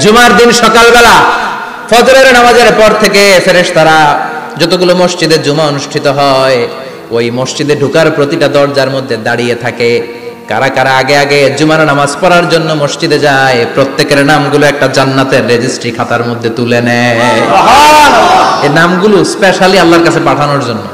জুমার দিন সকালবেলা ফজরের নামাজের পর থেকে ফেরেশতারা যতগুলো মসজিদে জুমা অনুষ্ঠিত হয় ওই মসজিদে ঢোকার প্রতিটা দরজার মধ্যে দাঁড়িয়ে থাকে। কারা কারা আগে আগে জুমার নামাজ পড়ার জন্য মসজিদে যায়, প্রত্যেকের নামগুলো একটা জান্নাতের রেজিস্ট্রি খাতার মধ্যে তুলে নেয়। এই নামগুলো স্পেশালি আল্লাহর কাছে পাঠানোর জন্য।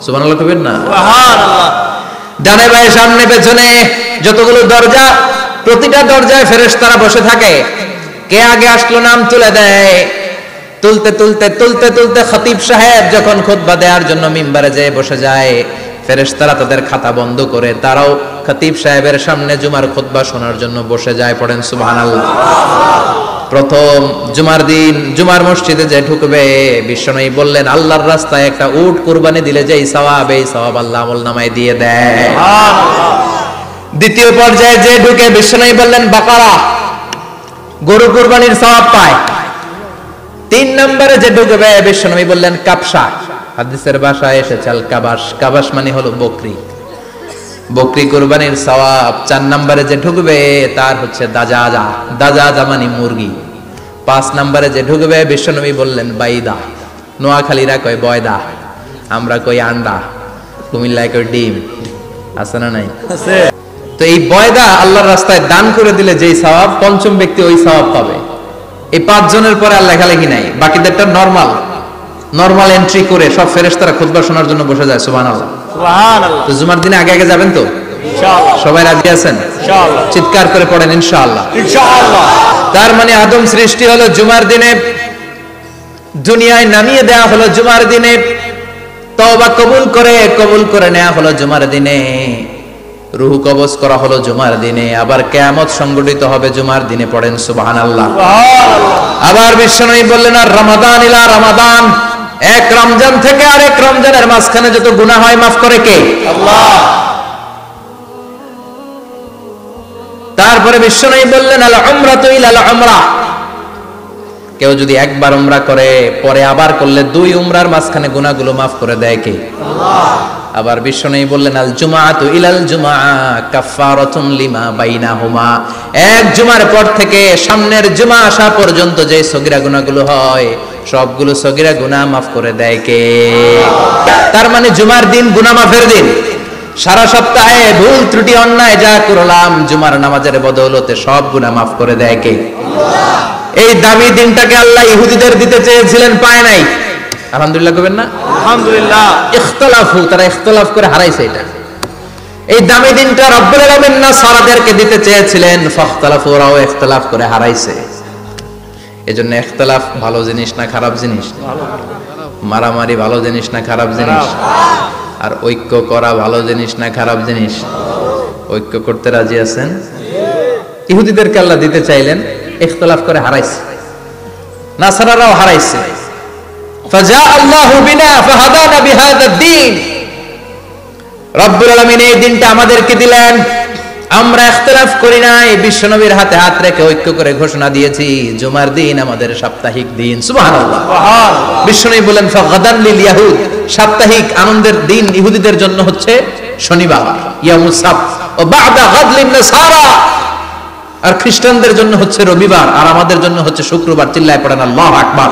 সুবহানাল্লাহ কইবেন না? সুবহানাল্লাহ। ডানে বাঁয়ে সামনে পেছনে যতগুলো দরজা, প্রতিটা দরজায় ফেরেশতারা বসে থাকে। কে আগে আসলো নাম তুলে দেয়। তুলতে তুলতে তুলতে তুলতে খতিব সাহেব যখন খুতবা দেওয়ার জন্য মিম্বারে যেয়ে বসে যায়, ফেরেশতারা তাদের খাতা বন্ধ করে তারাও খতিব সাহেবের সামনে জুমার খুতবা শোনার জন্য বসে যায়। পড়েন সুবহানাল্লাহ। প্রথম জুমার দিন জুমার মসজিদে যে ঢুকবে, বিশ্বনবী বললেন আল্লাহর রাস্তায় একটা উট কুরবানি দিলে যেই সওয়াব, এই সওয়াব আল্লাহ আমলনামায় দিয়ে দেয়। দ্বিতীয় পর্যায়ে যে ঢুকে, বিশ্বনবী বললেন বাকারা, গরু কুরবানির সওয়াব পায়। তিন নম্বরে যে ঢুকবে, বিশ্বনবী বললেন কাবশা, হাদিসের ভাষায় এসেছে আল কাবাস, কাবাস মানে হলো বকরি, বকরি কুরবানির সওয়াব। চার নম্বরে যে ঢুকবে তার হচ্ছে দাজাজা, দাজাজা মানে মুরগি। পাঁচ নম্বরে যে ঢুকবে, বিশ্বনবী বললেন বাইদা, নোয়াখালীরা কয় বয়দা, আমরা কই আন্ডা, কুমিল্লায় কই ডিম। আছে না নাই? আছে। তো এই বয়দা আল্লাহর রাস্তায় দান করে দিলে যেই সওয়াব, পঞ্চম ব্যক্তি ওই সওয়াব পাবে। এই পাঁচ জনের পরে আর লেখালেখি নাই, বাকিদেরটা নরমাল এন্ট্রি করে সব ফেরেশতারা খুতবা শোনার জন্য বসে যায়। সুবহানাল্লাহ, সুবহানাল্লাহ। তো জুমার দিনে আগে আগে যাবেন তো ইনশাআল্লাহ? সবাই রাজি আছেন ইনশাআল্লাহ? চিৎকার করে পড়েন ইনশাআল্লাহ, ইনশাআল্লাহ। তার মানে আদম সৃষ্টি হলো জুমার দিনে, দুনিয়ায় নামিয়ে দেয়া হলো জুমার দিনে, তওবা কবুল করে নেওয়া হলো জুমার দিনে, রূহ কবজ করা হলো জুমার দিনে, আবার কিয়ামত সংগঠিত হবে জুমার দিনে। পড়েন সুবহানাল্লাহ, সুবহানাল্লাহ। আবার বিশ্বনবী বললেন আর রমাদান ইলা রমাদান, এক রমজান থেকে আরেক রমজানের মাঝখানে যত গুনাহ হয় মাফ করে কে? আল্লাহ। তারপরে বিশ্বনবী বললেন আল উমরাতু ইলাল উমরা, কেউ যদি একবার উমরা করে পরে আবার করলে দুই উমরার মাঝখানে গুনাহগুলো মাফ করে দেয় কে? আল্লাহ। আবার বিশ্বনবী বললেন আল জুমাআতু ইলাল জুমআ কাফারাতুন লিমা বাইনাহুমা, এক জুমার পর থেকে সামনের জুমা আসা পর্যন্ত যে সগীরা গুনাহগুলো হয় সবগুলো সগীরা গুনাহ মাফ করে দেয় কে? তার মানে জুমার দিন গুনাহ মাফের দিন। সারা সপ্তাহে ভুল ত্রুটি অন্যায় যা করলাম জুমার নামাজের বদৌলতে সব গুনাহ মাফ করে দেয় কে? আল্লাহ। এই দামি দিনটাকে আল্লাহ ইহুদিদের দিতে চেয়েছিলেন, পায় নাই। আলহামদুলিল্লাহ কইবেন না? আলহামদুলিল্লাহ। ইখতিলাফু, তারা ইখতিলাফ করে হারাইছে এটা। এই দামি দিনটা রব্বুল আলামিন নাসারাদেরকে দিতে চেয়েছিলেন, ফাখতালাফু, ওরাও ইখতিলাফ করে হারাইছে। এজন্য ইখতিলাফ ভালো জিনিস না খারাপ জিনিস? মারামারি ভালো জিনিস না খারাপ জিনিস? আর ঐক্য করা ভালো জিনিস না খারাপ জিনিস? ঐক্য করতে রাজি আছেন? ইহুদিদেরকে আল্লাহ দিতে চাইলেন, ইখতিলাফ করে হারাইছে। নাসারারাও হারাইছে। ফাজা আল্লাহু বিনা ফাহাদানা বিহাদা দ্বীন, রব্বুল আলামিন এই দিনটা আমাদেরকে দিলেন, আমরা ইখতিলাফ করি নাই, বিশ্বনবীর হাতে হাত রেখে ঐক্য করে ঘোষণা দিয়েছি জুমার দিন আমাদের সাপ্তাহিক দিন। সুবহানাল্লাহ, সুবহানাল্লাহ। বিশ্বনবী বলেন ফাগাদান লিল ইয়াহুদ, সাপ্তাহিক আনন্দের দিন ইহুদিদের জন্য হচ্ছে শনিবার, ইয়ামুস সাbt, ও বা'দা গাদলিন নাসারা, আর খ্রিস্টানদের জন্য হচ্ছে রবিবার, আর আমাদের জন্য হচ্ছে শুক্রবার। চিল্লায় পড়েন আল্লাহু আকবার।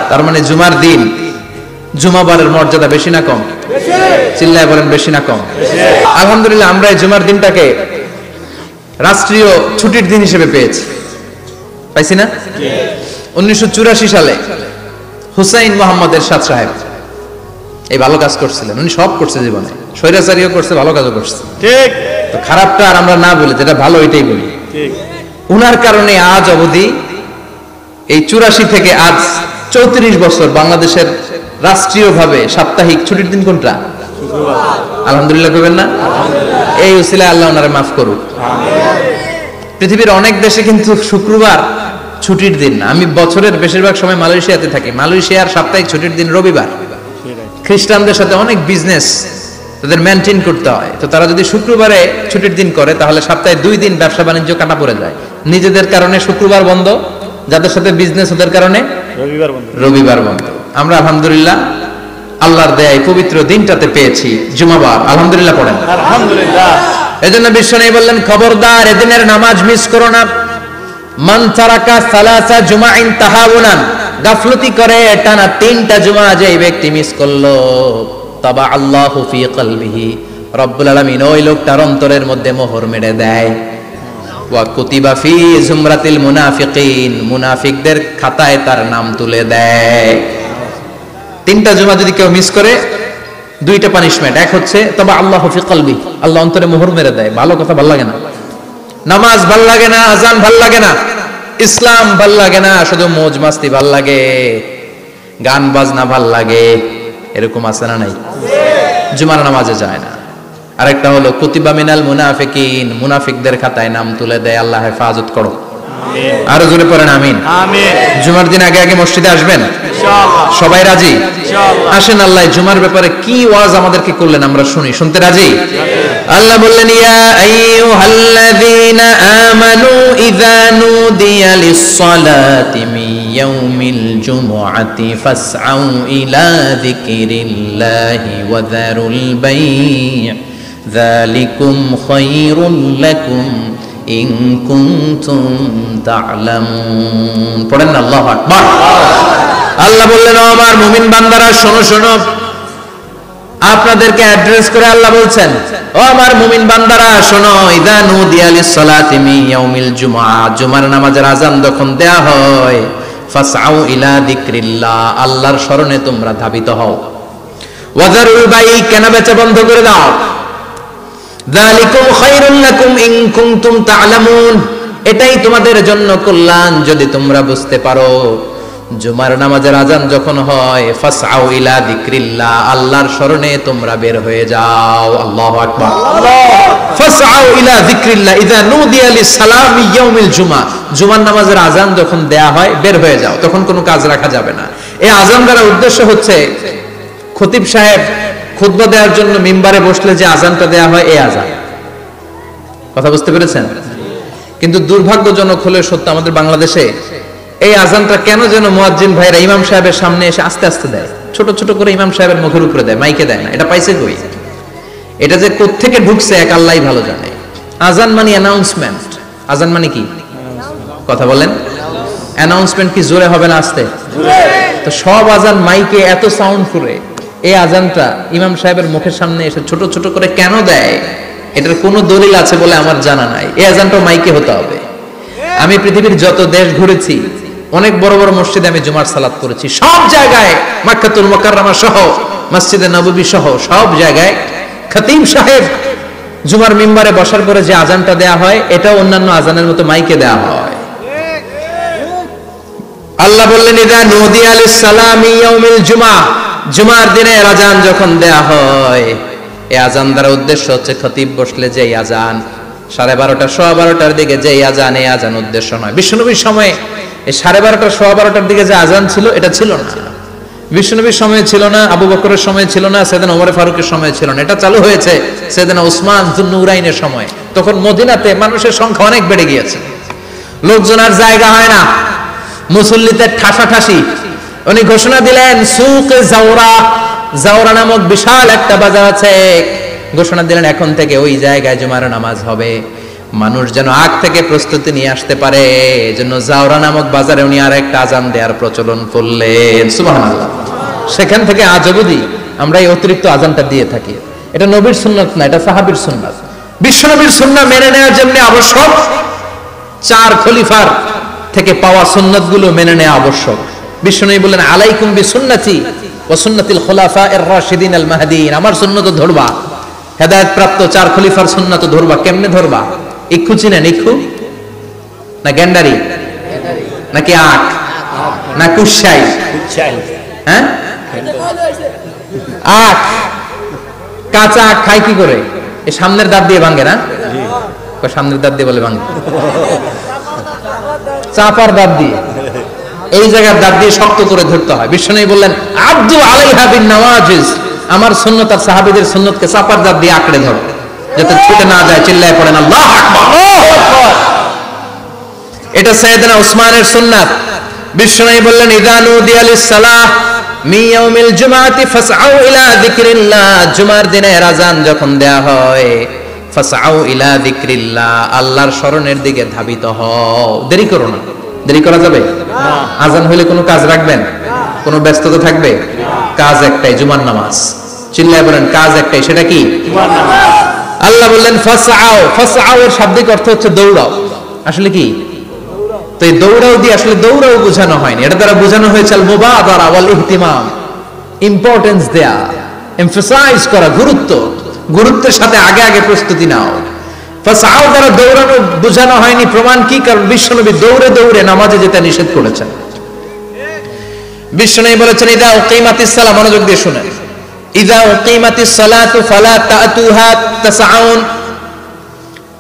তার মানে জুমার দিন জুমাবারের মর্যাদা বেশি না কম? বেশি। চিল্লায় বলেন বেশি না কম? বেশি। আলহামদুলিল্লাহ আমরা এই জুমার দিনটাকে রাষ্ট্রীয় ছুটির দিন হিসেবে পেয়েছি, পাইছি না? 1984 সালে হুসাইন মোহাম্মদ এরশাদ সাহেব এই ভালো কাজ করছিলেন। উনি সব করছে জীবনে, স্বৈরাচারীও করছে, ভালো কাজও করছে। ঠিক। তো খারাপটা আর আমরা না বলি, যেটা ভালো এটাই বলি। ঠিক। উনার কারণে আজ অবধি এই 84 থেকে আজ 34 বছর বাংলাদেশের রাষ্ট্রীয়ভাবে সাপ্তাহিক ছুটির দিন কোনটা? শুক্রবার। আলহামদুলিল্লাহ কইবেন না? আলহামদুলিল্লাহ। এই উসিলায় আল্লাহ ওনারে মাফ করুক। আমিন। পৃথিবীর অনেক দেশে কিন্তু শুক্রবার ছুটির দিন না। আমি বছরের বেশিরভাগ সময় মালয়েশিয়াতে থাকি, মালয়েশিয়ার সাপ্তাহিক ছুটির দিন রবিবার। খ্রিস্টানদের সাথে অনেক বিজনেস তাদের মেনটেন করতে হয়, তো তারা যদি শুক্রবারে ছুটির দিন করে তাহলে সপ্তাহে 2 দিন ব্যবসা বাণিজ্য কাটা পড়ে যায়। নিজেদের কারণে শুক্রবার বন্ধ, যাদের সাথে বিজনেস ওদের কারণে রবিবার বন্ধ। আমরা আলহামদুলিল্লাহ আল্লাহর দয়ায় পবিত্র দিনটাতে পেয়েছি জুমাবার। আলহামদুলিল্লাহ পড়েন আলহামদুলিল্লাহ। এজন্য বিশ্বনবী বললেন খবরদার এদিনের নামাজ মিস করো না। মান তারাকা সালাসা জুমাইন তাহাউনান, গাফলতি করে টানা 3টা জুমা যে ব্যক্তি মিস করলো, তাবা আল্লাহু ফি কলবিহি, রব্বুল আলামিন ওই লোকটার অন্তরের মধ্যে মোহর মেরে দেয়। ওয়া কুতিবা ফি জুমরাতিল মুনাফিকিন, মুনাফিকদের খাতায় তার নাম তুলে দেয়। 3টা জুমা যদি কেউ মিস করে, 2টা পানিশমেন্ট। এক হচ্ছে তাবা আল্লাহু ফি কলবি, আল্লাহ অন্তরে মোহর মেরে দেয়। ভালো কথা ভাল লাগে না, নামাজ ভাল লাগে না, আজান ভাল লাগে না, ইসলাম ভাল লাগে না, শুধু মौज মাস্তি ভাল লাগে, গান বাজনা ভাল লাগে, এরকম আছে না নাই? জুমার নামাজে যায় না। আরেকটা হলো কুতিবা মিনাল মুনাফিকিন, মুনাফিকদের খাতায় নাম তুলে দেয়। আল্লাহ হেফাজত করো, আরো জোরে পড়েন আমিন। জুমার দিন আগে আগে মসজিদে আসবেন ইনশাআল্লাহ। সবাই রাজি? ইনশাআল্লাহ। আসেন, আল্লাহ জুমার ব্যাপারে কি ওয়াজ আমাদেরকে করলেন আমরা শুনি। শুনতে রাজি? আল্লাহ বললেন, ইয়া আইয়ুহাল্লাযীনা আমানু ইযা নুদিয়া লিস-সালাতি মিন ইয়াউমিল জুমআতি ফাসআউ ইলা যিকরিল্লাহি ওয়া যারুল বাই', যালিকুম খায়রুল লাকুম ইন কুনতুম তা'লামুন। পড়েন না আল্লাহু আকবার। আল্লাহ বললেন, ও আমার মুমিন বান্দারা শোনো শোনো। আপনাদেরকে অ্যাড্রেস করে আল্লাহ বলছেন, ও আমার মুমিন বান্দারা শোনো, ইযা নুদিয়া লিস-সালাতি মিন ইয়াউমিল জুমআ, জুমার নামাজের আযান যখন দেয়া হয়, ফাসআউ ইলা যিকরিল্লাহ, আল্লাহর স্মরণে তোমরা ধাবিত হও। ওয়া যারুল বাই', কেনাবেচা বন্ধ করে দাও। যালিকুম খায়রুল লাকুম ইন কুনতুম তা'লামুন, এটাই তোমাদের জন্য কল্যাণ যদি তোমরা বুঝতে পারো। জুমার নামাজের আযান যখন হয়, ফাসআউ ইলা যিকরিল্লাহ, আল্লাহর স্মরণে তোমরা বের হয়ে যাও। আল্লাহু আকবার। ফাসআউ ইলা যিকরিল্লাহ ইযা নুদিয়া লিস-সালামি ইয়াউমিল জুমআ, জুমার নামাজের আযান যখন দেয়া হয় বের হয়ে যাও, তখন কোনো কাজ রাখা যাবে না। এই আযান দ্বারা উদ্দেশ্য হচ্ছে খতিব সাহেব খুতবা দেওয়ার জন্য মিম্বারে বসলে যে আযানটা দেয়া হয়, এই আযান। কথা বুঝতে পেরেছেন? কিন্তু দুর্ভাগ্যজনক হলে সত্য, আমাদের বাংলাদেশে এই আযানটা কেন যেন মুয়াজ্জিন ভাইরা ইমাম সাহেবের সামনে এসে আস্তে আস্তে দেয়, ছোট ছোট করে ইমাম সাহেবের মুখের উপরে দেয়, মাইকে দেয় না। এটা পাইছে কই? এটা যে কোত্থেকে ঢুকছে এক আল্লাহই ভালো জানে। আযান মানে অ্যানাউন্সমেন্ট। আযান মানে কি? কথা বলেন। অ্যানাউন্সমেন্ট কি জোরে হবে না আস্তে? তো সব আযান মাইকে এত সাউন্ড করে, এই আযানটা ইমাম সাহেবের মুখের সামনে এসে ছোট ছোট করে কেন দেয়? এটার কোনো দলিল আছে বলে আমার জানা নাই। এই আযানটা মাইকে হতে হবে। আমি পৃথিবীর যত দেশ ঘুরেছি, অনেক বড় বড় মসজিদে আমি জুমার সালাত করেছি, সব জায়গায় মক্কাতুল মুকাররমা সহ মসজিদে নববী সহ সব জায়গায় খতিব সাহেব জুমার মিম্বারে বসার পরে যে আযানটা দেয়া হয়, এটা অন্যান্য আযানের মতো মাইকে দেয়া হয়। আল্লাহ বললেন, ইযা নুদিয়া লিস-সালামি ইয়াউমিল জুমআ, জুমার দিনে আযান যখন দেয়া হয়, এই আযান দ্বারা উদ্দেশ্য হচ্ছে খতিব বসলে যে আযান 12:30 12:15 দিকে যে আযান, এই আযান উদ্দেশ্য নয়। বিশ্বনবীর সময় এই 12:30 12:15 দিকে যে আযান ছিল, এটা ছিল না। বিশ্বনবীর সময় ছিল না, আবু বকরের সময় ছিল না, সাইয়েদনা ওমর ফারুকের সময় ছিল না। এটা চালু হয়েছে সাইয়েদনা উসমান যুন্নুরাইনের সময়। তখন মদিনাতে মানুষের সংখ্যা অনেক বেড়ে গিয়েছে, লোকজন আর জায়গা হয় না, মুসল্লিতে ঠাসাঠাসি। উনি ঘোষণা দিলেন, সুক জাওরা, জাওরা নামক বিশাল একটা বাজার আছে, ঘোষণা দিলেন এখন থেকে ওই জায়গায় জুমার নামাজ হবে। মানুষ যেন আগ থেকে প্রস্তুতি নিয়ে আসতে পারে, এজন্য জাওরা নামক বাজারে উনি আর একটা আযান দেওয়ার প্রচলন করলেন। সুবহানাল্লাহ। সেখান থেকে আজ অবধি আমরা এই অতিরিক্ত আযানটা দিয়ে থাকি। এটা নবীর সুন্নাত না, এটা সাহাবীর সুন্নাত। বিশ্বনবীর সুন্নাহ মেনে নেওয়া যেমনি আবশ্যক, 4 খলিফার থেকে পাওয়া সুন্নাতগুলো মেনে নেওয়া আবশ্যক। বিশ্বনবী বললেন, আলাইকুম বিসুন্নতি ওয়া সুন্নাতিল খুলাফায়ে রাশিদিন আল মাহদিয়িন, আমার সুন্নাত ধরবা, হেদায়েত প্রাপ্ত 4 খলিফার সুন্নাত ধরবা। কেমনে ধরবা? ইক্ষু চিনেন? ইক্ষু না গ্যান্ডারি নাকি আখ না কুশাই? হ্যাঁ, আখ। কাঁচা আখ খাই কি করে? এই সামনের দাঁত দিয়ে ভাঙে না? সামনের দাঁত দিয়ে বলে ভাঙে, চাপার দাঁত দিয়ে, এই জায়গার দাঁত দিয়ে শক্ত করে ধরতে হয়। বিশ্বনবী বললেন, আব্দু আলাইহা বিন নওয়াজিজ, আমার সুন্নাত আর সাহাবীদের সুন্নাতকে চাপার দাঁত দিয়ে আঁকড়ে ধরো, যাতে ছুটে না যায়। চিল্লায় পড়েন আল্লাহু আকবার। এটা সাইয়েদনা উসমানের সুন্নাত। বিশ্বনবী বললেন, ইযা নুদিয়া লিস-সালাহ মিন ইয়াউমিল জুমআতি ফাসআউ ইলা যিকরিল্লাহ, জুমার দিনের আযান যখন দেয়া হয়, ফাসআউ ইলা যিকরিল্লাহ, আল্লাহর স্মরণের দিকে ধাবিত হও। দেরি করো না। দেরি করা যাবে না। আজান হইলে কোনো কাজ রাখবেন? কোনো ব্যস্ততা থাকবে? কাজ একটাই, জুমার নামাজ। চিল্লায় বলেন কাজ একটাই, সেটা কি? জুমার নামাজ। আল্লাহ বললেন ফাসআউ, ফাসআউ এর শাব্দিক অর্থ হচ্ছে দৌড়াও। আসলে কি? তো এই দৌড়াও দিয়ে আসলে দৌড়াও বোঝানো হয়নি, এটা দ্বারা বোঝানো হয়েছে আল মুবাদারা ওয়াল ইহতিমাম, ইম্পর্টেন্স দেয়া, এমফাসাইজ করা, গুরুত্বের সাথে আগে আগে প্রস্তুতি নাও। ফাসআউ দ্বারা দৌড়ানো বোঝানো হয়নি, প্রমাণ কি? কারণ বিশ্বনবী দৌড়ে দৌড়ে নামাজে যেতে নিষেধ করেছেন। বিশ্বনবী বলেছেন ইদা উকিমাতিস সালাহ, মনোযোগ দিয়ে শুনেন, ইদা উকিমাতিস সালাতু ফালা তাতুহা তাসআউন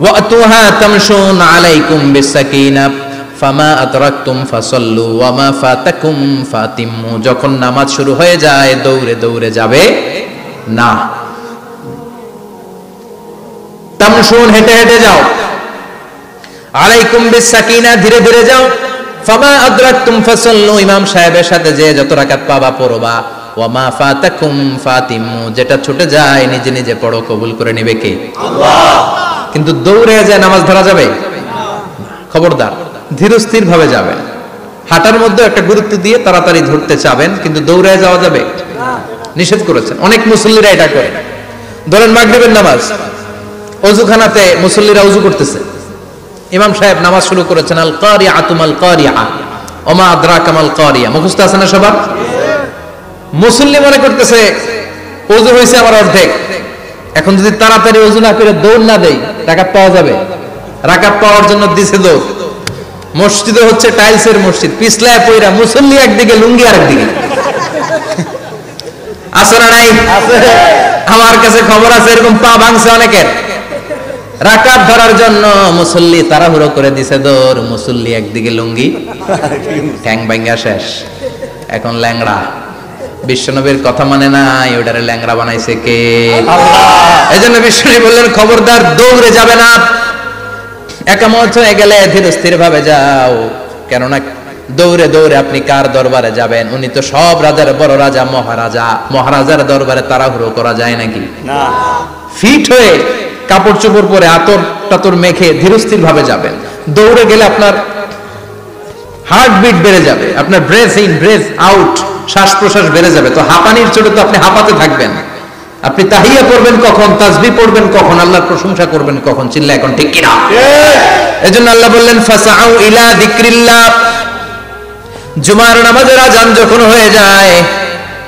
ওয়া আতুহা তামশুন আলাইকুম বিসাকিনাহ ফামা আদরাকতুম ফাসাল্লু ওয়া মা ফাতাকুম ফাতিম্মু। যখন নামাজ শুরু হয়ে যায় দৌড়ে দৌড়ে যাবে না। তামশুন, হেঁটে হেঁটে যাও। আলাইকুম বিসাকিনাহ, ধীরে ধীরে যাও। ফামা আদরাকতুম ফাসাল্লু, ইমাম সাহেবের সাথে যে যত রাকাত পাবা পড়বা। ওয়া মা ফাতাকুম ফাতিম্মু, যেটা ছুটে যায় নিজে নিজে পড়ো, কবুল করে নেবে কে? আল্লাহ। কিন্তু দৌড়ে যায় নামাজ ধরা যাবে না। খবরদার, ধীরস্থির ভাবে যাবেন। হাঁটার মধ্যে একটা গুরুত্ব দিয়ে তাড়াতাড়ি ধরতে চাবেন, কিন্তু দৌড়ে যাওয়া যাবে না, নিষেধ করেছেন। অনেক মুসল্লিরা এটা করে। ধরেন মাগরিবের নামাজ, ওযুখানাতে মুসল্লিরা ওযু করতেছে, ইমাম সাহেব নামাজ শুরু করেছেন আল কারিআতু মাল কারিআ ওয়া মা আদরাকা মাল কারিআ, মুখস্থ আছে না সবার? মুসল্লি মনে করতেছে ওযু হইছে আমার অর্ধেক, এখন যদি তাড়াতাড়ি ওযু না করে দৌড় না দেই রাকাত পাওয়া যাবে? রাকাত পাওয়ার জন্য দিছে দৌড়। মসজিদে হচ্ছে টাইলসের মসজিদ, পিছলায় পয়রা মুসল্লি একদিকে, লুঙ্গি আরেকদিকে। আছে না নাই? আমার কাছে খবর আছে এরকম পা ভাঙছে অনেকের। রাকাত ধরার জন্য মুসল্লি তাড়াহুড়ো করে দিছে দৌড়, মুসল্লি একদিকে লুঙ্গি, ঠ্যাং ভাঙা শেষ, এখন ল্যাংড়া। বিশ্বনবীর কথা মানে নাই, ওটারে ল্যাংড়া বানাইছে কে? আল্লাহ। এজন্য বিশ্বনবী বললেন খবরদার দৌড়ে যাবে না, একামত হয়ে গেলে ধীরস্থির ভাবে যাও। কেননা দৌড়ে দৌড়ে আপনি কার দরবারে যাবেন? উনি তো সব রাজার বড় রাজা, মহারাজা। মহারাজার দরবারে তাড়াহুড়ো করা যায় নাকি? না। ফিট হয়ে কাপড় চোপড় পরে আতর টাতর মেখে ধীরস্থির ভাবে যাবেন। দৌড়ে গেলে আপনার হার্টবিট বেড়ে যাবে, আপনার ব্রেথ ইন ব্রেথ আউট, শ্বাস প্রশ্বাস বেড়ে যাবে। তো হাঁপানির চোটে তো আপনি হাঁপাতে থাকবেন। আপনি তাহিয়া পড়বেন কখন, তাসবিহ পড়বেন কখন, আল্লাহর প্রশংসা করবেন কখন? চিল্লা এখন ঠিক কিনা? এজন্য আল্লাহ বললেন ফাসআউ ইলা যিকরিল্লাহ, জুমার নামাজের আযান যখন হয়ে যায়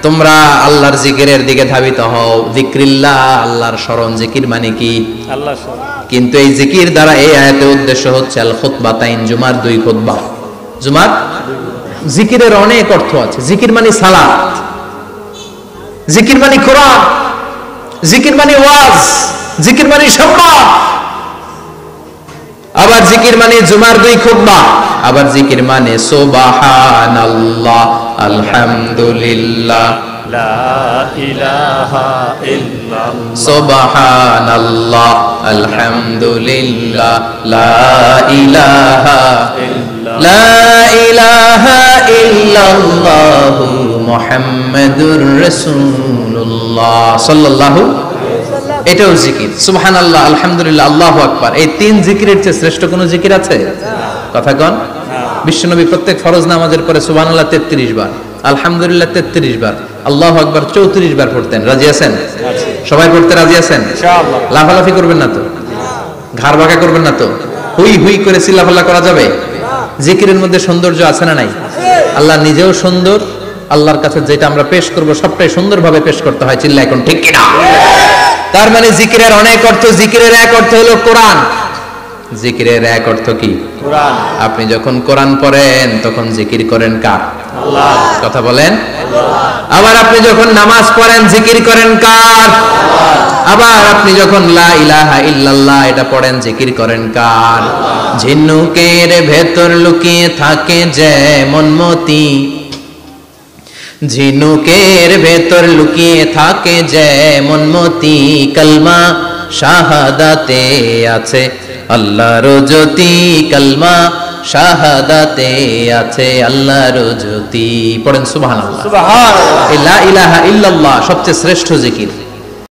তোমরা আল্লাহর জিকিরের দিকে ধাবিত হও। যিকরিল্লাহ, আল্লাহর স্মরণ। জিকির মানে কি? আল্লাহর স্মরণ। কিন্তু এই জিকির দ্বারা এই আয়াতের উদ্দেশ্য হচ্ছে আল খুতবাতাইন, জুমার দুই খুতবা। জুমার জিকিরের অনেক অর্থ আছে। জিকির মানে সালাত, জিকির মানে কোরআন, জিকির মানে ওয়াজ, জিকির মানে সম্মান। আবার জিকির মানে জুমার দুই খুতবা। আবার জিকির মানে সুবহানাল্লাহ, আলহামদুলিল্লাহ, লা ইলাহা ইল্লাল্লাহ, সুবহানাল্লাহ, আলহামদুলিল্লাহ, লা ইলাহা ইল্লাল্লাহ, লা ইলাহা ইল্লাল্লাহু মুহাম্মাদুর রাসূলুল্লাহ সাল্লাল্লাহু। এটাও জিকির। সুবহানাল্লাহ, আলহামদুলিল্লাহ, আল্লাহু আকবার, এই তিন জিকিরের চেয়ে শ্রেষ্ঠ কোন জিকির আছে? কথা কন। বিশ্বনবী প্রত্যেক ফরজ নামাজের পরে সুবহানাল্লাহ 33 বার, আলহামদুলিল্লাহ 33 বার, আল্লাহু আকবার 34 বার পড়তেন। রাজি আছেন? সবাই পড়তে রাজি আছেন? ইনশাআল্লাহ। লাফালাফি করবেন না তো? ঘাড় বাঁকা করবেন না তো? হুই হুই করে চিল্লাফাল্লা করা যাবে? জিকিরের মধ্যে সৌন্দর্য আছে না নাই? আল্লাহ নিজেও সুন্দর, আল্লাহর কাছে যেটা আমরা পেশ করব সবটাই সুন্দরভাবে পেশ করতে হয়। চিল্লা এখন ঠিক কিনা? তার মানে জিকিরের অনেক অর্থ। জিকিরের এক অর্থ হলো কোরআন। জিকিরের এক অর্থ কি? কোরআন। আপনি যখন কোরআন পড়েন তখন জিকির করেন কার? আল্লাহ। কথা বলেন। আবার আপনি যখন নামাজ পড়েন জিকির করেন কার? আল্লাহ। আবার আপনি যখন লা ইলাহা ইল্লাল্লাহ এটা পড়েন জিকির করেন কার? আল্লাহ। ঝিনুকের ভেতর লুকিয়ে থাকে যেমন মতি, ঝিনুকের ভেতর লুকিয়ে থাকে যেমন মতি, কালমা শাহাদাতে আছে আল্লাহর জ্যোতি, কালমা শাহাদাতে আছে আল্লাহর জ্যোতি। পড়েন সুবহানাল্লাহ। সুবহানাল্লাহ। লা ইলাহা ইল্লাল্লাহ সবচেয়ে শ্রেষ্ঠ জিকির।